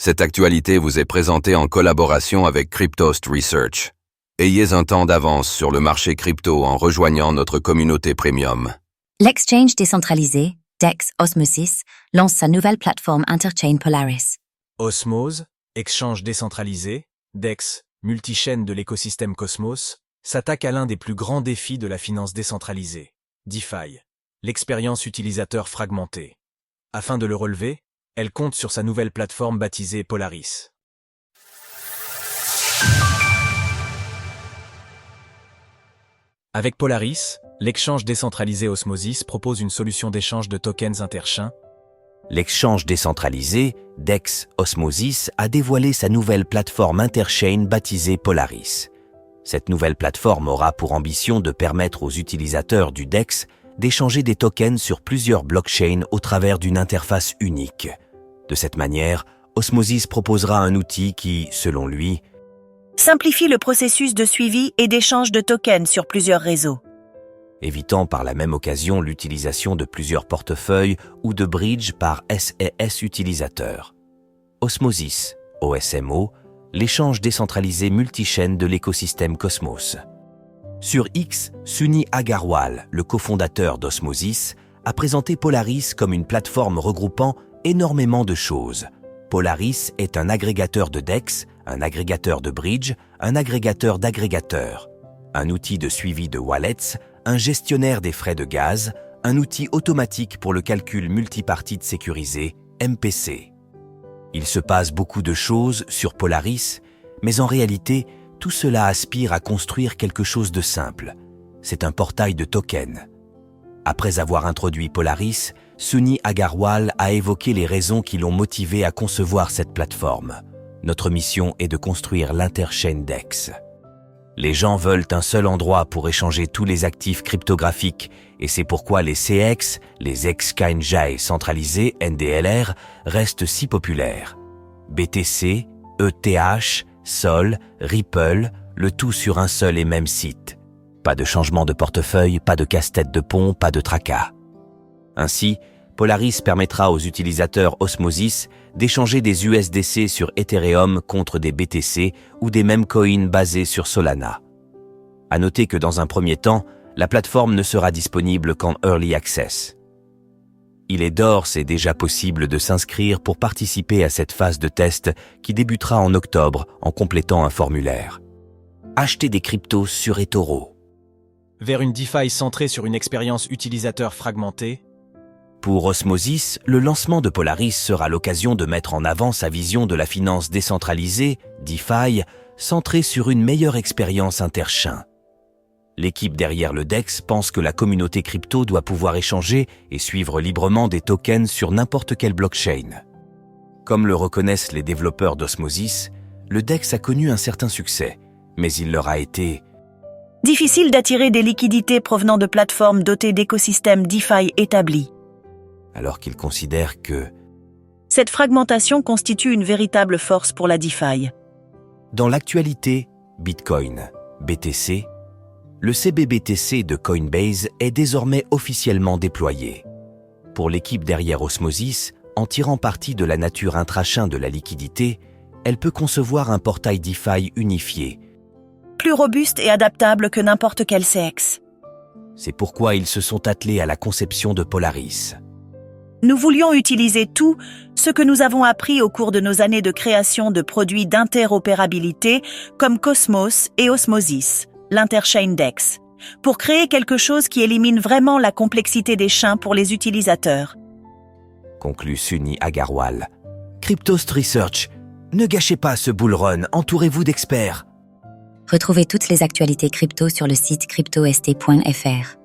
Cette actualité vous est présentée en collaboration avec Cryptost Research. Ayez un temps d'avance sur le marché crypto en rejoignant notre communauté premium. L'exchange décentralisé, DEX Osmosis, lance sa nouvelle plateforme interchain Polaris. Osmose, exchange décentralisé, DEX, multichaîne de l'écosystème Cosmos, s'attaque à l'un des plus grands défis de la finance décentralisée, DeFi, l'expérience utilisateur fragmentée. Afin de le relever, elle compte sur sa nouvelle plateforme baptisée Polaris. Avec Polaris, l'exchange décentralisé Osmosis propose une solution d'échange de tokens interchains. L'exchange décentralisé, DEX Osmosis, a dévoilé sa nouvelle plateforme interchain baptisée Polaris. Cette nouvelle plateforme aura pour ambition de permettre aux utilisateurs du DEX d'échanger des tokens sur plusieurs blockchains au travers d'une interface unique. De cette manière, Osmosis proposera un outil qui, selon lui, simplifie le processus de suivi et d'échange de tokens sur plusieurs réseaux, évitant par la même occasion l'utilisation de plusieurs portefeuilles ou de bridge par SES utilisateurs. Osmosis, OSMO, l'échange décentralisé multichaîne de l'écosystème Cosmos. Sur X, Sunny Agarwal, le cofondateur d'Osmosis, a présenté Polaris comme une plateforme regroupant énormément de choses. Polaris est un agrégateur de DEX, un agrégateur de bridge, un agrégateur d'agrégateurs, un outil de suivi de wallets, un gestionnaire des frais de gaz, un outil automatique pour le calcul multipartite sécurisé, MPC. Il se passe beaucoup de choses sur Polaris, mais en réalité, tout cela aspire à construire quelque chose de simple. C'est un portail de tokens. Après avoir introduit Polaris, Sunny Agarwal a évoqué les raisons qui l'ont motivé à concevoir cette plateforme. Notre mission est de construire l'interchain DEX. Les gens veulent un seul endroit pour échanger tous les actifs cryptographiques et c'est pourquoi les CX, les exchanges centralisés NDLR, restent si populaires. BTC, ETH, Sol, Ripple, le tout sur un seul et même site. Pas de changement de portefeuille, pas de casse-tête de pont, pas de tracas. Ainsi, Polaris permettra aux utilisateurs Osmosis d'échanger des USDC sur Ethereum contre des BTC ou des mêmes coins basés sur Solana. À noter que dans un premier temps, la plateforme ne sera disponible qu'en Early Access. Il est d'ores et déjà possible de s'inscrire pour participer à cette phase de test qui débutera en octobre en complétant un formulaire. Achetez des cryptos sur eToro. Vers une DeFi centrée sur une expérience utilisateur fragmentée. Pour Osmosis, le lancement de Polaris sera l'occasion de mettre en avant sa vision de la finance décentralisée, DeFi, centrée sur une meilleure expérience interchain. L'équipe derrière le DEX pense que la communauté crypto doit pouvoir échanger et suivre librement des tokens sur n'importe quelle blockchain. Comme le reconnaissent les développeurs d'Osmosis, le DEX a connu un certain succès, mais il leur a été difficile d'attirer des liquidités provenant de plateformes dotées d'écosystèmes DeFi établis. Alors qu'ils considèrent que cette fragmentation constitue une véritable force pour la DeFi. Dans l'actualité, Bitcoin, BTC, le CBBTC de Coinbase est désormais officiellement déployé. Pour l'équipe derrière Osmosis, en tirant parti de la nature intrachain de la liquidité, elle peut concevoir un portail DeFi unifié, plus robuste et adaptable que n'importe quel CX. C'est pourquoi ils se sont attelés à la conception de Polaris. Nous voulions utiliser tout ce que nous avons appris au cours de nos années de création de produits d'interopérabilité comme Cosmos et Osmosis, l'interchain DEX, pour créer quelque chose qui élimine vraiment la complexité des chains pour les utilisateurs. Conclut Sunny Agarwal. Cryptost Research, ne gâchez pas ce bull run, entourez-vous d'experts. Retrouvez toutes les actualités crypto sur le site cryptost.fr.